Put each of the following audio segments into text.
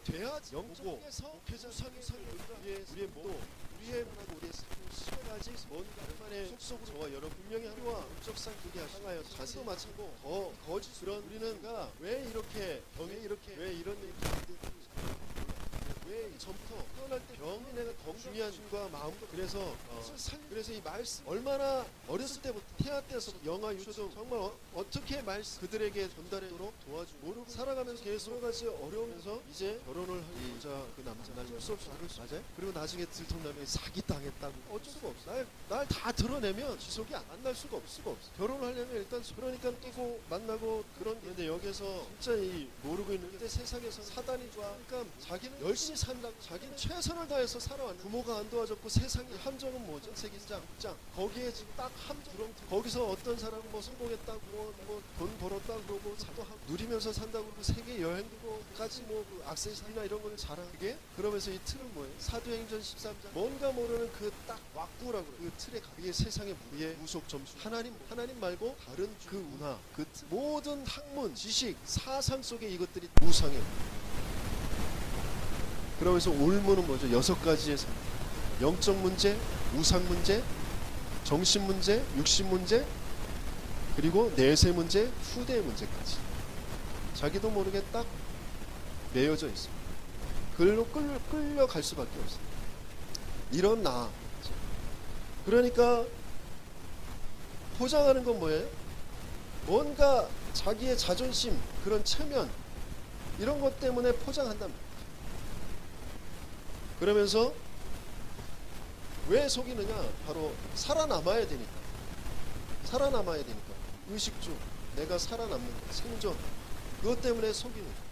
돼야지 영적에서 목회자상의 우리의 몸도 우리의 문화고 우리의 삶을 실현하지 뭔가 만에 속속으로 저와 여러분 분명히 하루와 영적상 그게 향하여 자세도 마치고 더 거짓 그런 우리는가 왜 이렇게 병에 이렇게 왜 이런 일이 왜 전부터 태어날 때 병이 내가 중요한 과 마음도 그래서 이 말씀 얼마나 어렸을 때부터 태아 때서 영아 유초도 정말 어떻게 말씀 그들에게 전달하도록 도와주고 모르고 살아가면서 계속 여러 가지 어려우면서 이제 결혼을 하기 여자 그 남자 날 수 없이 맞아요. 그리고 나중에 들통나면 사기 당했다고 어쩔 수가 없어. 날 다 드러내면 지속이 안 날 수가 없어. 결혼을 하려면 일단 그러니까 뛰고 만나고 그런데 여기서 진짜 이 모르고 있는 게 세상에서 사단이 좋아. 그러니까 자기는 열심히 산다고 자기는 최선을 다해서 살아왔는데 부모가 안 도와줬고 세상의 함정은 뭐죠? 세계장 거기에 지금 딱 함정 거기서 어떤 사람은 뭐 성공했다고 뭐 돈 벌었다고 그러고 사도 하고 누리면서 산다고 그러고 세계 여행도까지 뭐 그 악세사리나 이런 걸 자랑하게 그러면서 이 틀은 뭐예요? 사도행전 13장 뭔가 모르는 그 딱 왁구라고 그 틀에 그게 세상의 무리의 무속 점수 하나님 말고 다른 그 문화 그 모든 학문 지식 사상 속에 이것들이 무상해요. 그러면서 올무는 뭐죠? 6가지의 삶. 영적 문제, 우상 문제, 정신 문제, 육신 문제, 그리고 내세 문제, 후대 문제까지. 자기도 모르게 딱 매여져 있습니다. 그걸로 끌려갈 수밖에 없어요. 이런 나. 그러니까 포장하는 건 뭐예요? 뭔가 자기의 자존심, 그런 체면 이런 것 때문에 포장한단 말이에요. 그러면서 왜 속이느냐? 바로 살아남아야 되니까. 의식주, 내가 살아남는 것, 생존. 그것 때문에 속이는 거예요.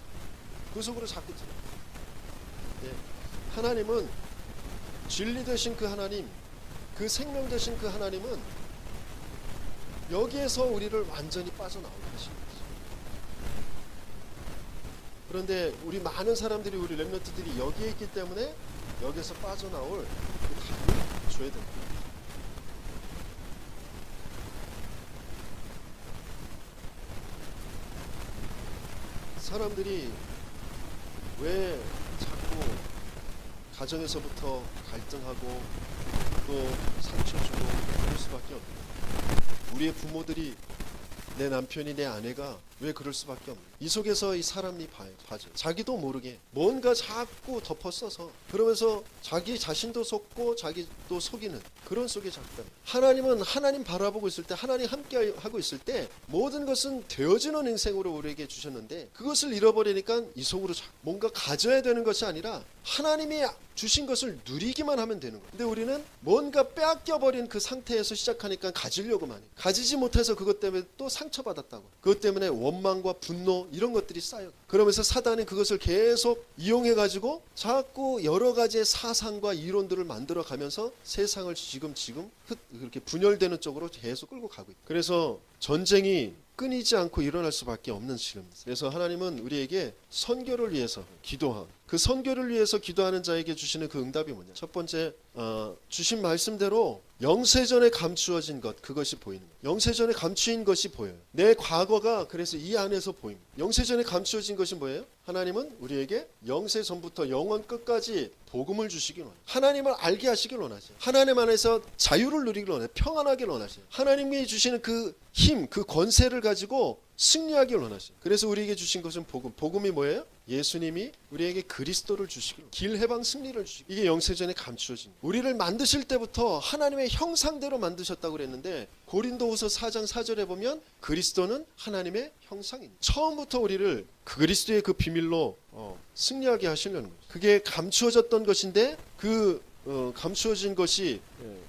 그 속으로 자꾸 들어요. 예. 하나님은 진리 되신 그 하나님, 그 생명 되신 그 하나님은 여기에서 우리를 완전히 빠져나오게 하시는 거죠. 그런데 우리 많은 사람들이 우리 렘넌트들이 여기에 있기 때문에 여기서 빠져나올 그 답을 줘야 됩니다. 사람들이 왜 자꾸 가정에서부터 갈등하고 또 상처 주고 그럴 수밖에 없는 우리의 부모들이 내 남편이 내 아내가 왜 그럴 수밖에 없는 이 속에서 이 사람이 봐죠. 자기도 모르게 뭔가 자꾸 덮어 써서 그러면서 자기 자신도 속고 자기도 속이는 그런 속에 자꾸 하나님은 하나님 바라보고 있을 때 하나님 함께 하고 있을 때 모든 것은 되어지는 인생으로 우리에게 주셨는데 그것을 잃어버리니까 이 속으로 뭔가 가져야 되는 것이 아니라 하나님이 주신 것을 누리기만 하면 되는 거예요. 근데 우리는 뭔가 빼앗겨버린 그 상태에서 시작하니까 가지려고만 해요. 가지지 못해서 그것 때문에 또 상처받았다고. 그것 때문에 원망과 분노 이런 것들이 쌓여. 그러면서 사단이 그것을 계속 이용해가지고 자꾸 여러 가지의 사상과 이론들을 만들어가면서 세상을 지금 그렇게 분열되는 쪽으로 계속 끌고 가고 있다. 그래서 전쟁이 끊이지 않고 일어날 수밖에 없는 시름입니다. 그래서 하나님은 우리에게 선교를 위해서 그 선교를 위해서 기도하는 자에게 주시는 그 응답이 뭐냐? 첫 번째 주신 말씀대로 영세전에 감추어진 것 그것이 보이는 거예요. 영세전에 감추인 것이 보여요. 내 과거가 그래서 이 안에서 보입니다. 영세전에 감추어진 것이 뭐예요? 하나님은 우리에게 영세 전부터 영원 끝까지 복음을 주시길 원해요. 하나님을 알게 하시길 원하세요. 하나님 안에서 자유를 누리길 원해요. 평안하길 원하세요. 하나님이 주시는 그 힘, 그 권세를 가지고 승리하길 원하세요. 그래서 우리에게 주신 것은 복음. 복음이 뭐예요? 예수님이 우리에게 그리스도를 주시길 길 해방 승리를 주시길 이게 영세전에 감추어진 거예요. 우리를 만드실 때부터 하나님의 형상대로 만드셨다고 그랬는데 고린도후서 4장 4절에 보면 그리스도는 하나님의 형상입니다. 처음부터 우리를 그리스도의 그 비밀로 승리하게 하시려는 거죠. 그게 감추어졌던 것인데 그 감추어진 것이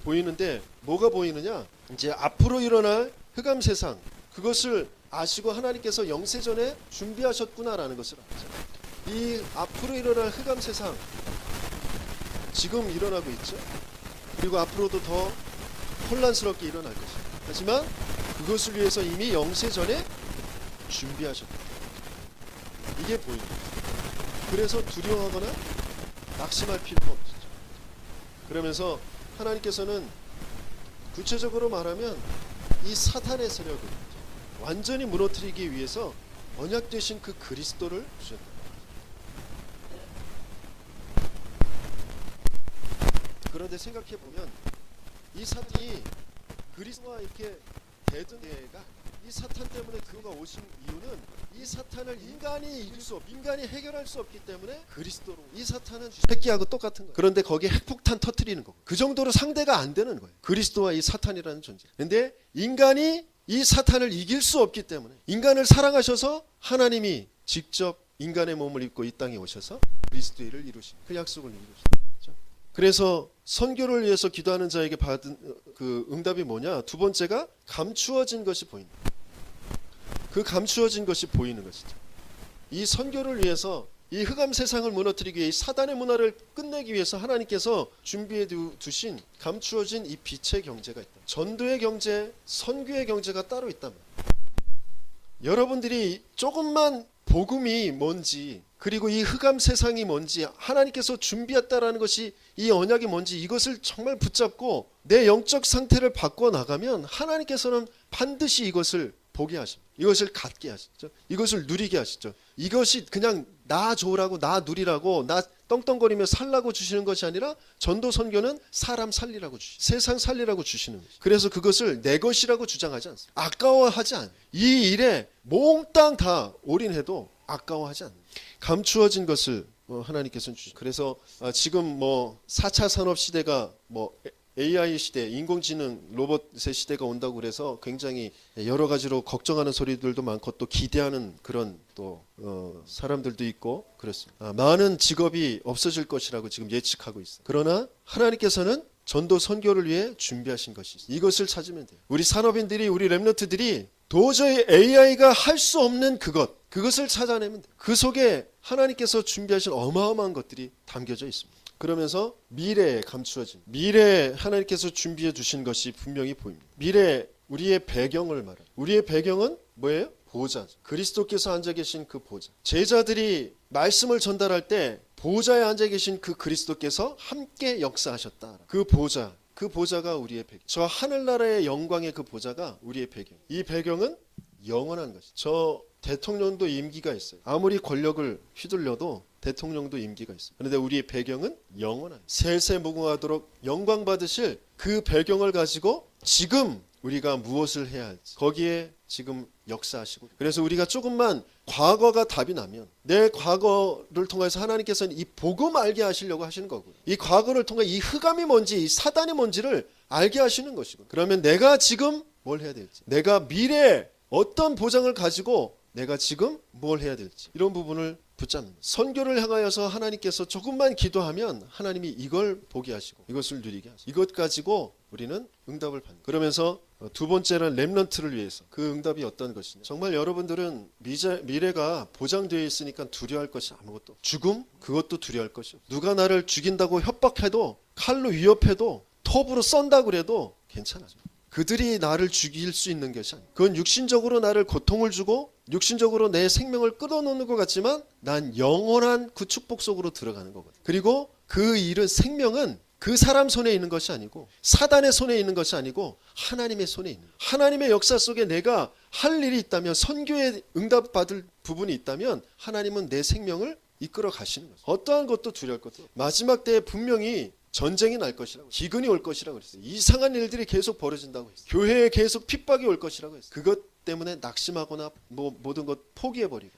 보이는데 뭐가 보이느냐? 이제 앞으로 일어날 흑암 세상 그것을 아시고 하나님께서 영세전에 준비하셨구나라는 것을 알죠. 이 앞으로 일어날 흑암 세상 지금 일어나고 있죠. 그리고 앞으로도 더 혼란스럽게 일어날 것입니다. 하지만 그것을 위해서 이미 영세전에 준비하셨다. 이게 보입니다. 그래서 두려워하거나 낙심할 필요가 없죠. 그러면서 하나님께서는 구체적으로 말하면 이 사탄의 세력을 완전히 무너뜨리기 위해서 언약 되신 그 그리스도를 주셨다. 그런데 생각해 보면 이 사탄이 그리스도와 이렇게 대든 데가 이 사탄 때문에 그가 오신 이유는 이 사탄을 인간이 이길 수 없, 인간이 해결할 수 없기 때문에 그리스도로 이 사탄은 새끼하고 똑같은 거예요. 그런데 거기에 핵폭탄 터뜨리는 거고 그 정도로 상대가 안 되는 거예요. 그리스도와 이 사탄이라는 존재. 근데 인간이 이 사탄을 이길 수 없기 때문에 인간을 사랑하셔서 하나님이 직접 인간의 몸을 입고 이 땅에 오셔서 그리스도를 이루신 그 약속을 이루신. 그래서 선교를 위해서 기도하는 자에게 받은 그 응답이 뭐냐? 두 번째가 감추어진 것이 보인다. 그 감추어진 것이 보이는 것이죠. 이 선교를 위해서 이 흑암 세상을 무너뜨리기 위해 이 사단의 문화를 끝내기 위해서 하나님께서 준비해 두신 감추어진 이 빛의 경제가 있다. 전도의 경제, 선교의 경제가 따로 있단 말이에요. 여러분들이 조금만 복음이 뭔지 그리고 이 흑암 세상이 뭔지 하나님께서 준비했다라는 것이 이 언약이 뭔지 이것을 정말 붙잡고 내 영적 상태를 바꿔 나가면 하나님께서는 반드시 이것을 보게 하십니다. 이것을 갖게 하시죠. 이것을 누리게 하시죠. 이것이 그냥 나 좋으라고 나 누리라고 나 떵떵거리며 살라고 주시는 것이 아니라 전도 선교는 사람 살리라고 세상 살리라고 주시는 거죠. 그래서 그것을 내 것이라고 주장하지 않습니다. 아까워하지 않아요. 이 일에 몽땅 다 올인해도 아까워하지 않아요. 감추어진 것을 하나님께서는 주시죠. 그래서 지금 4차 산업 시대가 AI 시대, 인공지능, 로봇의 시대가 온다고 그래서 굉장히 여러 가지로 걱정하는 소리들도 많고 또 기대하는 그런 또 사람들도 있고 그렇습니다. 많은 직업이 없어질 것이라고 지금 예측하고 있어요. 그러나 하나님께서는 전도 선교를 위해 준비하신 것이 있어요. 이것을 찾으면 돼요. 우리 산업인들이 우리 렘넌트들이 도저히 AI가 할 수 없는 그것을 찾아내면 돼요. 그 속에 하나님께서 준비하신 어마어마한 것들이 담겨져 있습니다. 그러면서 미래에 감추어진 미래에 하나님께서 준비해 주신 것이 분명히 보입니다. 미래 우리의 배경을 말해요. 우리의 배경은 뭐예요? 보좌죠. 그리스도께서 앉아 계신 그 보좌. 제자들이 말씀을 전달할 때 보좌에 앉아 계신 그 그리스도께서 함께 역사하셨다. 그 보좌가 우리의 배경. 저 하늘나라의 영광의 그 보좌가 우리의 배경. 이 배경은 영원한 것이죠. 저 대통령도 임기가 있어요. 아무리 권력을 휘둘려도 대통령도 임기가 있어요. 그런데 우리의 배경은 영원한 세세무궁하도록 영광 받으실 그 배경을 가지고 지금 우리가 무엇을 해야 할지 거기에 지금 역사하시고 그래서 우리가 조금만 과거가 답이 나면 내 과거를 통해서 하나님께서는 이 복음 알게 하시려고 하시는 거고요. 이 과거를 통해 이 흑암이 뭔지 이 사단이 뭔지를 알게 하시는 것이고 그러면 내가 지금 뭘 해야 될지 내가 미래에 어떤 보장을 가지고 내가 지금 뭘 해야 될지 이런 부분을 붙잡는 선교를 향하여서 하나님께서 조금만 기도하면 하나님이 이걸 보게 하시고 이것을 누리게 하시고 이것 가지고 우리는 응답을 받는 그러면서 두 번째는 렘넌트를 위해서 그 응답이 어떤 것이냐 정말 여러분들은 미래가 보장되어 있으니까 두려워할 것이 아무것도 죽음 그것도 두려워할 것이 없어. 누가 나를 죽인다고 협박해도 칼로 위협해도 톱으로 썬다고 그래도 괜찮아. 그들이 나를 죽일 수 있는 것이 아니야. 그건 육신적으로 나를 고통을 주고 육신적으로 내 생명을 끊어놓는 것 같지만 난 영원한 그 축복 속으로 들어가는 거거든. 그리고 그 일은 생명은 그 사람 손에 있는 것이 아니고 사단의 손에 있는 것이 아니고 하나님의 손에 있는 하나님의 역사 속에 내가 할 일이 있다면 선교에 응답받을 부분이 있다면 하나님은 내 생명을 이끌어 가시는 거죠. 어떠한 것도 두려울 것도 없어요. 마지막 때에 분명히 전쟁이 날 것이라고 했어요. 기근이 올 것이라고 했어요. 이상한 일들이 계속 벌어진다고 했어요. 교회에 계속 핍박이 올 것이라고 했어요. 그것 때문에 낙심하거나 모든 것 포기해버리고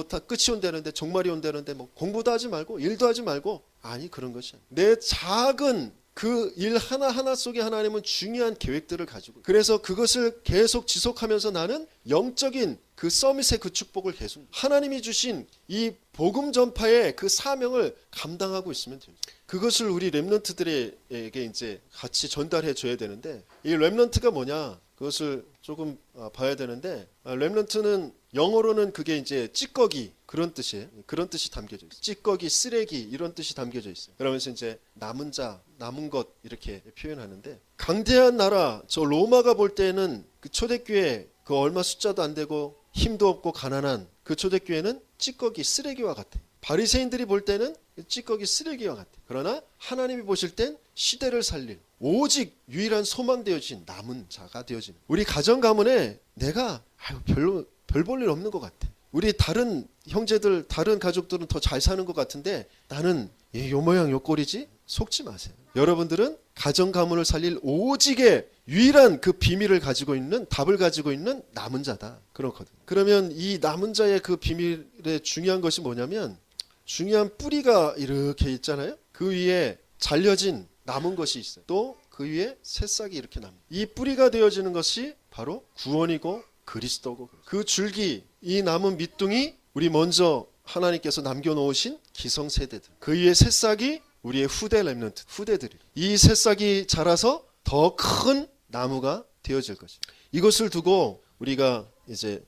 다 끝이 온다는데 종말이 온다는데 공부도 하지 말고 일도 하지 말고 아니 그런 것이 아니에요. 내 작은 그 일 하나하나 속에 하나님은 중요한 계획들을 가지고 그래서 그것을 계속 지속하면서 나는 영적인 그 서밋의 그 축복을 계속 하나님이 주신 이 복음 전파의 그 사명을 감당하고 있으면 됩니다. 그것을 우리 렘넌트들에게 이제 같이 전달해 줘야 되는데 이 렘넌트가 뭐냐 그것을 조금 봐야 되는데 렘넌트는 영어로는 그게 이제 찌꺼기 그런 뜻이에요. 그런 뜻이 담겨져 있어요. 찌꺼기, 쓰레기 이런 뜻이 담겨져 있어요. 그러면서 이제 남은 자, 남은 것 이렇게 표현하는데 강대한 나라 저 로마가 볼 때는 그 초대교회 그 얼마 숫자도 안 되고 힘도 없고 가난한 그 초대교회는 찌꺼기, 쓰레기와 같아요. 바리새인들이 볼 때는 찌꺼기, 쓰레기와 같아요. 그러나 하나님이 보실 땐 시대를 살릴 오직 유일한 소망 되어진 남은 자가 되어지는 우리 가정 가문에 내가 별로 별 볼 일 없는 것 같아. 우리 다른 형제들 다른 가족들은 더 잘 사는 것 같은데 나는 요 모양 요 꼴이지 속지 마세요. 여러분들은 가정 가문을 살릴 오직의 유일한 그 비밀을 가지고 있는, 답을 가지고 있는 남은 자다. 그렇거든. 그러면 이 남은 자의 그 비밀의 중요한 것이 뭐냐면, 중요한 뿌리가 이렇게 있잖아요. 그 위에 잘려진 남은 것이 있어요. 또 그 위에 새싹이 이렇게 남은. 이 뿌리가 되어지는 것이 바로 구원이고 그리스도고, 그 줄기, 이 남은 밑둥이 우리 먼저 하나님께서 남겨놓으신 기성세대들, 그 위에 새싹이 우리의 후대 렘넌트, 후대들이, 이 새싹이 자라서 더 큰 나무가 되어질 것입니다. 이것을 두고 우리가 이제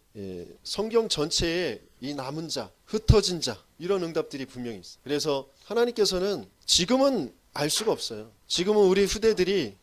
성경 전체에 이 남은 자, 흩어진 자, 이런 응답들이 분명히 있어요. 그래서 하나님께서는 지금은 알 수가 없어요. 지금은 우리 후대들이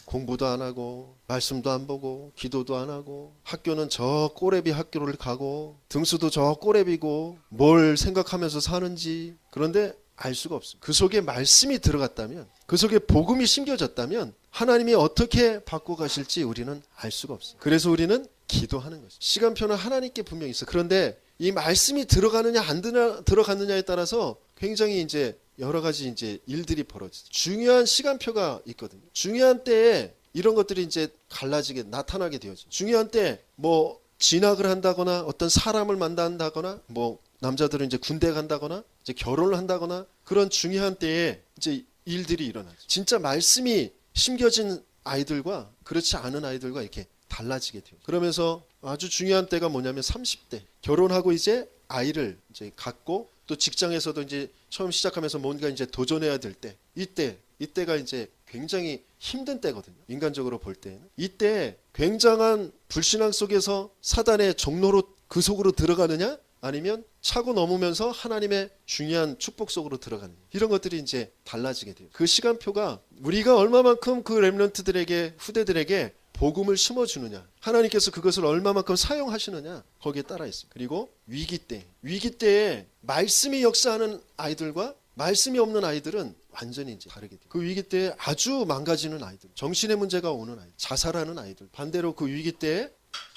공부도 안 하고 말씀도 안 보고 기도도 안 하고 학교는 저 꼬레비 학교를 가고 등수도 저 꼬레비고 뭘 생각하면서 사는지, 그런데 알 수가 없습니다. 그 속에 말씀이 들어갔다면, 그 속에 복음이 심겨졌다면 하나님이 어떻게 바꿔 가실지 우리는 알 수가 없어요. 그래서 우리는 기도하는 것이죠. 시간표는 하나님께 분명히 있어. 그런데 이 말씀이 들어가느냐 안 들어갔느냐에 따라서 굉장히 이제 여러 가지 이제 일들이 벌어지죠. 중요한 시간표가 있거든요. 중요한 때에 이런 것들이 이제 갈라지게 나타나게 되어져. 중요한 때 뭐 진학을 한다거나 어떤 사람을 만난다거나 뭐 남자들은 이제 군대 간다거나 이제 결혼을 한다거나 그런 중요한 때에 이제 일들이 일어나죠. 진짜 말씀이 심겨진 아이들과 그렇지 않은 아이들과 이렇게 달라지게 돼요. 그러면서 아주 중요한 때가 뭐냐면 30대 결혼하고 이제 아이를 이제 갖고 또 직장에서도 이제 처음 시작하면서 뭔가 이제 도전해야 될 때, 이때가 이제 굉장히 힘든 때거든요. 인간적으로 볼 때는 이때 굉장한 불신앙 속에서 사단의 종로로 그 속으로 들어가느냐, 아니면 차고 넘으면서 하나님의 중요한 축복 속으로 들어가느냐, 이런 것들이 이제 달라지게 돼요. 그 시간표가 우리가 얼마만큼 그 렘넌트들에게, 후대들에게 복음을 심어주느냐, 하나님께서 그것을 얼마만큼 사용하시느냐, 거기에 따라 있습니다. 그리고 위기 때에 말씀이 역사하는 아이들과 말씀이 없는 아이들은 완전히 이제 다르게 돼요. 그 위기 때에 아주 망가지는 아이들, 정신의 문제가 오는 아이들, 자살하는 아이들, 반대로 그 위기 때에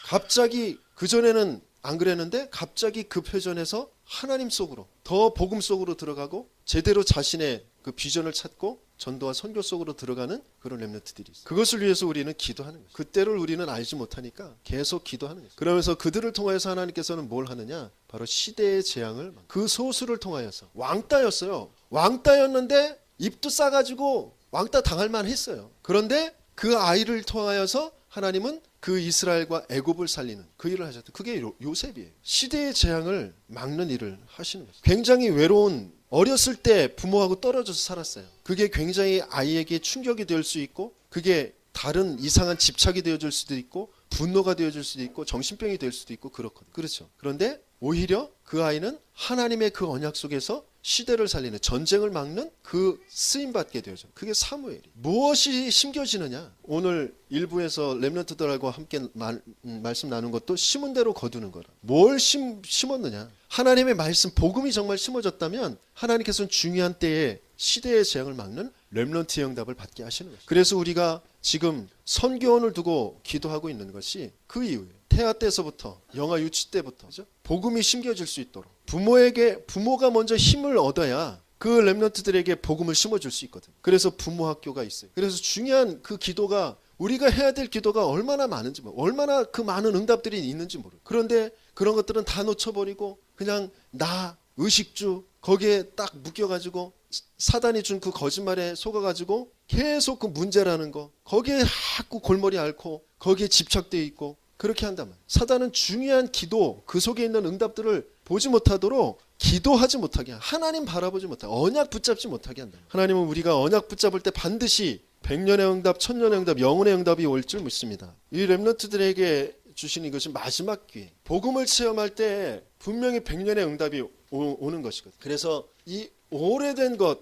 갑자기, 그전에는 안 그랬는데 갑자기 급회전해서 하나님 속으로, 더 복음 속으로 들어가고 제대로 자신의 그 비전을 찾고 전도와 선교 속으로 들어가는 그런 렘넌트들이 있어요. 그것을 위해서 우리는 기도하는 거예요. 그때를 우리는 알지 못하니까 계속 기도하는 거예요. 그러면서 그들을 통하여서 하나님께서는 뭘 하느냐, 바로 시대의 재앙을, 그 소수를 통하여서, 왕따였어요. 왕따였는데 입도 싸가지고 왕따 당할 만했어요. 그런데 그 아이를 통하여서 하나님은 그 이스라엘과 애굽을 살리는 그 일을 하셨다. 그게 요셉이에요. 시대의 재앙을 막는 일을 하시는 거죠. 굉장히 외로운, 어렸을 때 부모하고 떨어져서 살았어요. 그게 굉장히 아이에게 충격이 될 수 있고, 그게 다른 이상한 집착이 되어줄 수도 있고, 분노가 되어줄 수도 있고, 정신병이 될 수도 있고, 그렇거든요. 그렇죠. 그런데 오히려 그 아이는 하나님의 그 언약 속에서 시대를 살리는, 전쟁을 막는 그 쓰임받게 되어져. 그게 사무엘이. 무엇이 심겨지느냐, 오늘 일부에서 렘넌트들하고 함께 말씀 나눈 것도 심은 대로 거두는 거라. 뭘 심었느냐, 하나님의 말씀, 복음이 정말 심어졌다면 하나님께서는 중요한 때에 시대의 재앙을 막는 렘넌트의 응답을 받게 하시는 거죠. 그래서 우리가 지금 선교원을 두고 기도하고 있는 것이 그 이유예요. 태아 때서부터, 영아 유치 때부터, 그죠? 복음이 심겨질 수 있도록 부모가 먼저 힘을 얻어야 그 렘넌트들에게 복음을 심어줄 수 있거든. 그래서 부모 학교가 있어요. 그래서 중요한 그 기도가, 우리가 해야 될 기도가 얼마나 많은지, 얼마나 그 많은 응답들이 있는지 모르고, 그런데 그런 것들은 다 놓쳐버리고 그냥 나 의식주 거기에 딱 묶여가지고 사단이 준 그 거짓말에 속아가지고 계속 그 문제라는 거 거기에 자꾸 골머리 앓고 거기에 집착되어 있고 그렇게 한단 말이에요. 사단은 중요한 기도, 그 속에 있는 응답들을 보지 못하도록, 기도하지 못하게, 하나님 바라보지 못하게, 언약 붙잡지 못하게 한다. 하나님은 우리가 언약 붙잡을 때 반드시 100년의 응답, 1000년의 응답, 영혼의 응답이 올 줄 믿습니다. 이 렘넌트들에게 주신 이것이 마지막 기회. 복음을 체험할 때 분명히 100년의 응답이 오는 것이거든요. 그래서 이 오래된 것,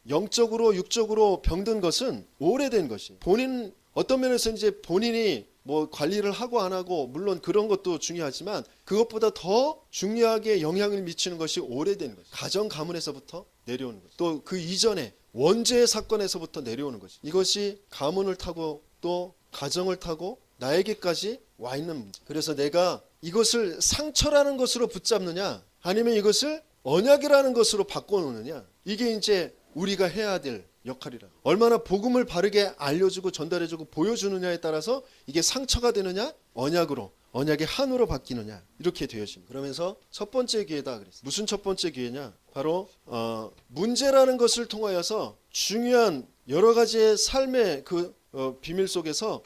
영적으로 육적으로 병든 것은 오래된 것이, 본인 어떤 면에서 이제 본인이 뭐 관리를 하고 안 하고, 물론 그런 것도 중요하지만 그것보다 더 중요하게 영향을 미치는 것이 오래된 것, 가정 가문에서부터 내려오는 것, 또 그 이전에 원죄의 사건에서부터 내려오는 것이, 이것이 가문을 타고 또 가정을 타고 나에게까지 와 있는 문제. 그래서 내가 이것을 상처라는 것으로 붙잡느냐, 아니면 이것을 언약이라는 것으로 바꿔놓느냐, 이게 이제 우리가 해야 될 역할이라. 얼마나 복음을 바르게 알려주고 전달해주고 보여주느냐에 따라서 이게 상처가 되느냐 언약으로, 언약의 한으로 바뀌느냐 이렇게 되어집니다. 그러면서 첫 번째 기회다 그랬어요. 무슨 첫 번째 기회냐? 바로 문제라는 것을 통하여서 중요한 여러 가지의 삶의 그 비밀 속에서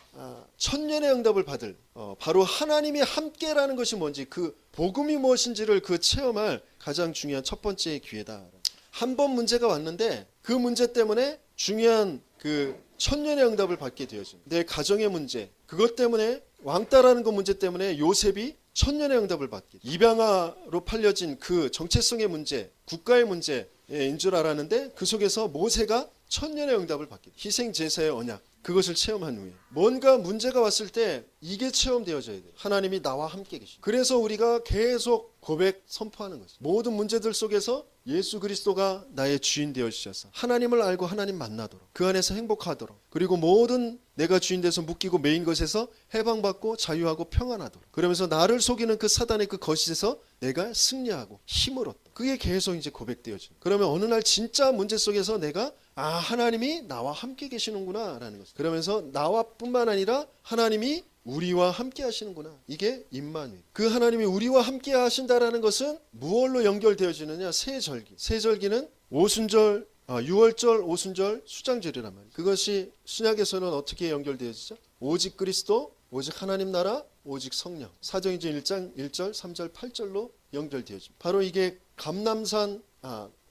천년의 응답을 받을 바로 하나님이 함께라는 것이 뭔지, 그 복음이 무엇인지를 그 체험할 가장 중요한 첫 번째 기회다. 한 번 문제가 왔는데 그 문제 때문에 중요한 그 천년의 응답을 받게 되어집니다. 내 가정의 문제, 그것 때문에 왕따라는 그 문제 때문에 요셉이 천년의 응답을 받게, 입양아로 팔려진 그 정체성의 문제, 국가의 문제인 줄 알았는데 그 속에서 모세가 천년의 응답을 받게, 희생 제사의 언약, 그것을 체험한 후에 뭔가 문제가 왔을 때 이게 체험되어져야 돼요. 하나님이 나와 함께 계시. 그래서 우리가 계속 고백 선포하는 거죠. 모든 문제들 속에서 예수 그리스도가 나의 주인 되어 주셔서 하나님을 알고 하나님 만나도록, 그 안에서 행복하도록, 그리고 모든 내가 주인 돼서 묶이고 매인 것에서 해방받고 자유하고 평안하도록, 그러면서 나를 속이는 그 사단의 그 거짓에서 내가 승리하고 힘을 얻도록, 그게 계속 이제 고백되어져요. 그러면 어느 날 진짜 문제 속에서 내가 하나님이 나와 함께 계시는구나 라는 거죠. 그러면서 나와 뿐만 아니라 하나님이 우리와 함께 하시는구나. 이게 임마누엘. 그 하나님이 우리와 함께 하신다라는 것은 무엇로 연결되어지느냐? 세절기. 세절기는 오순절, 6월절, 오순절, 수장절이란 말이에요. 그것이 신약에서는 어떻게 연결되어지죠? 오직 그리스도, 오직 하나님 나라, 오직 성령. 사도행전 1장 1절, 3절, 8절로 연결되어집니다. 바로 이게 감람산,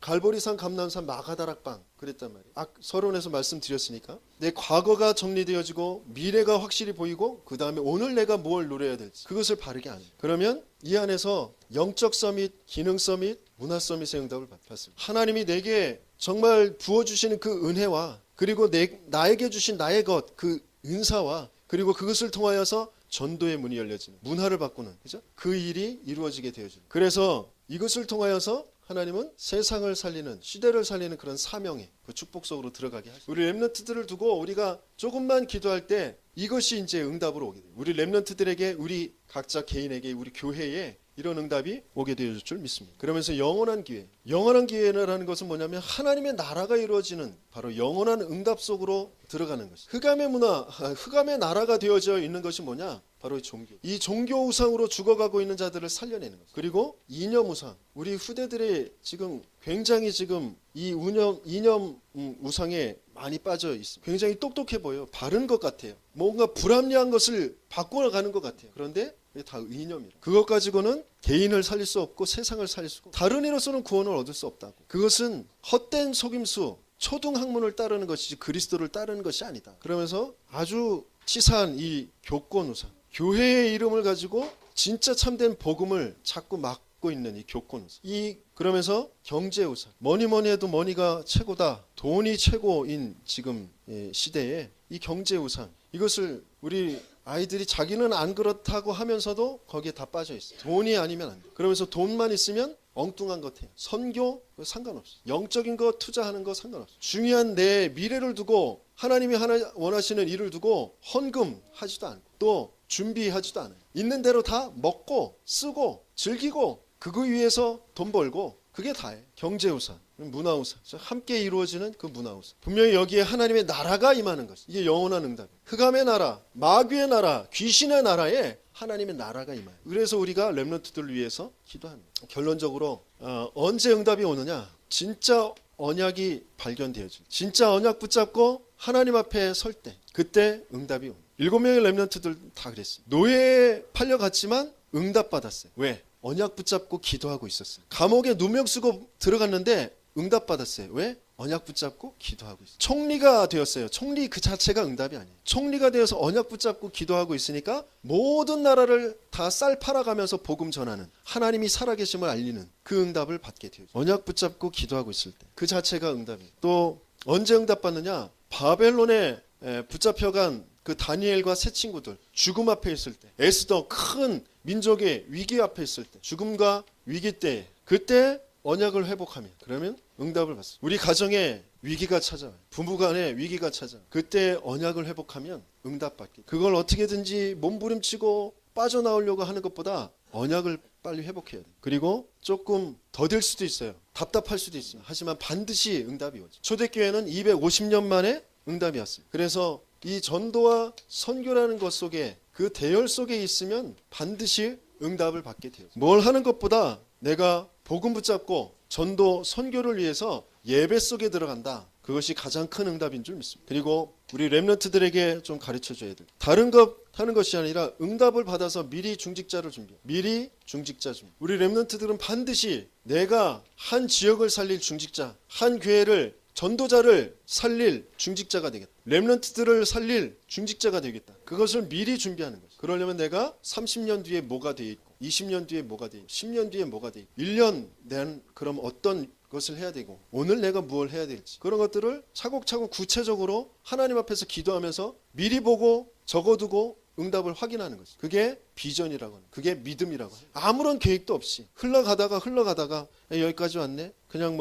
갈보리산, 감람산, 마가다락방 그랬단 말이에요. 서론에서 말씀드렸으니까 내 과거가 정리되어지고 미래가 확실히 보이고 그 다음에 오늘 내가 뭘 누려야 될지 그것을 바르게 아는. 그러면 이 안에서 영적 서밋, 기능 서밋, 문화 서밋의 응답을 받았습니다. 하나님이 내게 정말 부어주시는 그 은혜와 그리고 나에게 주신 나의 것, 그 은사와 그리고 그것을 통하여서 전도의 문이 열려지는, 문화를 바꾸는, 그죠? 그 일이 이루어지게 되어집니다. 그래서 이것을 통하여서 하나님은 세상을 살리는, 시대를 살리는 그런 사명의 그 축복 속으로 들어가게 하시죠. 우리 렘넌트들을 두고 우리가 조금만 기도할 때 이것이 이제 응답으로 오게 돼요. 우리 렘넌트들에게, 우리 각자 개인에게, 우리 교회에 이런 응답이 오게 되어질 줄 믿습니다. 그러면서 영원한 기회, 영원한 기회라는 것은 뭐냐면 하나님의 나라가 이루어지는 바로 영원한 응답 속으로 들어가는 것이죠. 흑암의 문화, 흑암의 나라가 되어져 있는 것이 뭐냐? 바로 이 종교. 이 종교 우상으로 죽어가고 있는 자들을 살려내는 것. 그리고 이념 우상. 우리 후대들이 지금 굉장히 지금 이 이념 우상에 많이 빠져 있습니다. 굉장히 똑똑해 보여요. 바른 것 같아요. 뭔가 불합리한 것을 바꿔가는 것 같아요. 그런데 이게 다 이념이라. 그것 가지고는 개인을 살릴 수 없고 세상을 살릴 수 없고 다른 이로서는 구원을 얻을 수 없다고. 그것은 헛된 속임수, 초등학문을 따르는 것이지 그리스도를 따르는 것이 아니다. 그러면서 아주 치사한 이 교권 우상, 교회의 이름을 가지고 진짜 참된 복음을 자꾸 막고 있는 이 교권 우상, 그러면서 경제 우상, 뭐니 해도 머니가 최고다, 돈이 최고인 지금 시대에 이 경제 우상, 이것을 우리 아이들이 자기는 안 그렇다고 하면서도 거기에 다 빠져 있어요. 돈이 아니면 안 돼. 그러면서 돈만 있으면 엉뚱한 것 해요. 선교 상관없어. 영적인 거 투자하는 거 상관없어. 중요한 내 미래를 두고 하나님이 원하시는 일을 두고 헌금하지도 않고 또 준비하지도 않아요. 있는 대로 다 먹고 쓰고 즐기고 그거 위해서 돈 벌고 그게 다예요. 경제우상, 문화우상, 함께 이루어지는 그 문화우상. 분명히 여기에 하나님의 나라가 임하는 것이 이게 영원한 응답이에요. 흑암의 나라, 마귀의 나라, 귀신의 나라에 하나님의 나라가 임해요. 그래서 우리가 렘넌트들을 위해서 기도합니다. 결론적으로 언제 응답이 오느냐? 진짜 언약이 발견되어질, 진짜 언약 붙잡고 하나님 앞에 설 때, 그때 응답이 옵니다. 7명의 렘넌트들 다 그랬어요. 노예에 팔려갔지만 응답받았어요. 왜? 언약 붙잡고 기도하고 있었어요. 감옥에 누명 쓰고 들어갔는데 응답받았어요. 왜? 언약 붙잡고 기도하고 있어요. 총리가 되었어요. 총리 그 자체가 응답이 아니에요. 총리가 되어서 언약 붙잡고 기도하고 있으니까 모든 나라를 다 쌀 팔아가면서 복음 전하는, 하나님이 살아계심을 알리는 그 응답을 받게 돼요. 언약 붙잡고 기도하고 있을 때 그 자체가 응답이에요. 또 언제 응답받느냐? 바벨론에 붙잡혀간 그 다니엘과 세 친구들 죽음 앞에 있을 때, 에스더 큰 민족의 위기 앞에 있을 때, 죽음과 위기 때, 그때 언약을 회복하면, 그러면 응답을 받습니다. 우리 가정에 위기가 찾아와요. 부부간에 위기가 찾아와요. 그때 언약을 회복하면 응답받게. 그걸 어떻게든지 몸부림치고 빠져나오려고 하는 것보다 언약을 빨리 회복해야 돼. 그리고 조금 더딜 수도 있어요. 답답할 수도 있어요. 하지만 반드시 응답이 오죠. 초대교회는 250년 만에 응답이 왔어요. 그래서 이 전도와 선교라는 것 속에 그 대열 속에 있으면 반드시 응답을 받게 돼요. 뭘 하는 것보다 내가 복음 붙잡고 전도 선교를 위해서 예배 속에 들어간다. 그것이 가장 큰 응답인 줄 믿습니다. 그리고 우리 렘넌트들에게 좀 가르쳐줘야 돼요. 다른 것 하는 것이 아니라 응답을 받아서 미리 중직자를 준비해. 미리 중직자 준비. 우리 렘넌트들은 반드시 내가 한 지역을 살릴 중직자, 한 교회를 전도자를 살릴 중직자가 되겠다. 렘넌트들을 살릴 중직자가 되겠다. 그것을 미리 준비하는 거죠. 그러려면 내가 30년 뒤에 뭐가 돼 있고 20년 뒤에 뭐가 돼 있고 10년 뒤에 뭐가 돼 있고 1년 낸 그럼 어떤 것을 해야 되고 오늘 내가 무엇을 해야 될지 그런 것들을 차곡차곡 구체적으로 하나님 앞에서 기도하면서 미리 보고 적어두고 응답을 확인하는 거지. 그게 비전이라고 하는, 그게 믿음이라고 하는. 아무런 계획도 없이 흘러가다가 여기까지 왔네. 그냥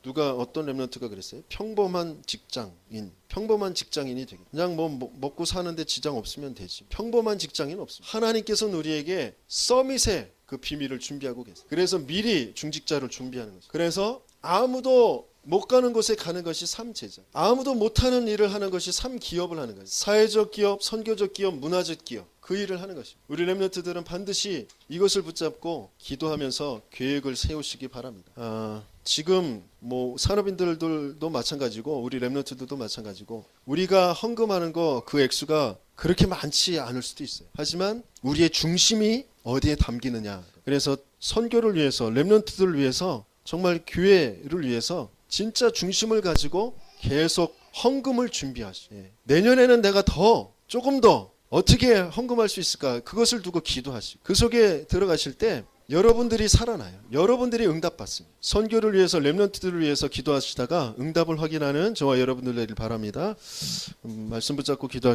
누가 어떤 렘넌트가 그랬어요. 평범한 직장인이 되게. 그냥 먹고 사는데 지장 없으면 되지. 평범한 직장인 없습니다. 하나님께서는 우리에게 서밋의 그 비밀을 준비하고 계세요. 그래서 미리 중직자를 준비하는 거죠. 그래서 아무도 못 가는 곳에 가는 것이 삼제자. 아무도 못하는 일을 하는 것이 삼기업을 하는 거죠. 사회적 기업, 선교적 기업, 문화적 기업. 그 일을 하는 것입니다. 우리 렘넌트들은 반드시 이것을 붙잡고 기도하면서 계획을 세우시기 바랍니다. 지금 산업인들도 마찬가지고 우리 렘넌트들도 마찬가지고 우리가 헌금하는 거 그 액수가 그렇게 많지 않을 수도 있어요. 하지만 우리의 중심이 어디에 담기느냐. 그래서 선교를 위해서 렘넌트들을 위해서 정말 교회를 위해서 진짜 중심을 가지고 계속 헌금을 준비하시. 내년에는 내가 조금 더 어떻게 헌금할 수 있을까? 그것을 두고 기도하시고 그 속에 들어가실 때 여러분들이 살아나요. 여러분들이 응답받습니다. 선교를 위해서 렘넌트들을 위해서 기도하시다가 응답을 확인하는 저와 여러분들 되길 바랍니다. 말씀 붙잡고 기도하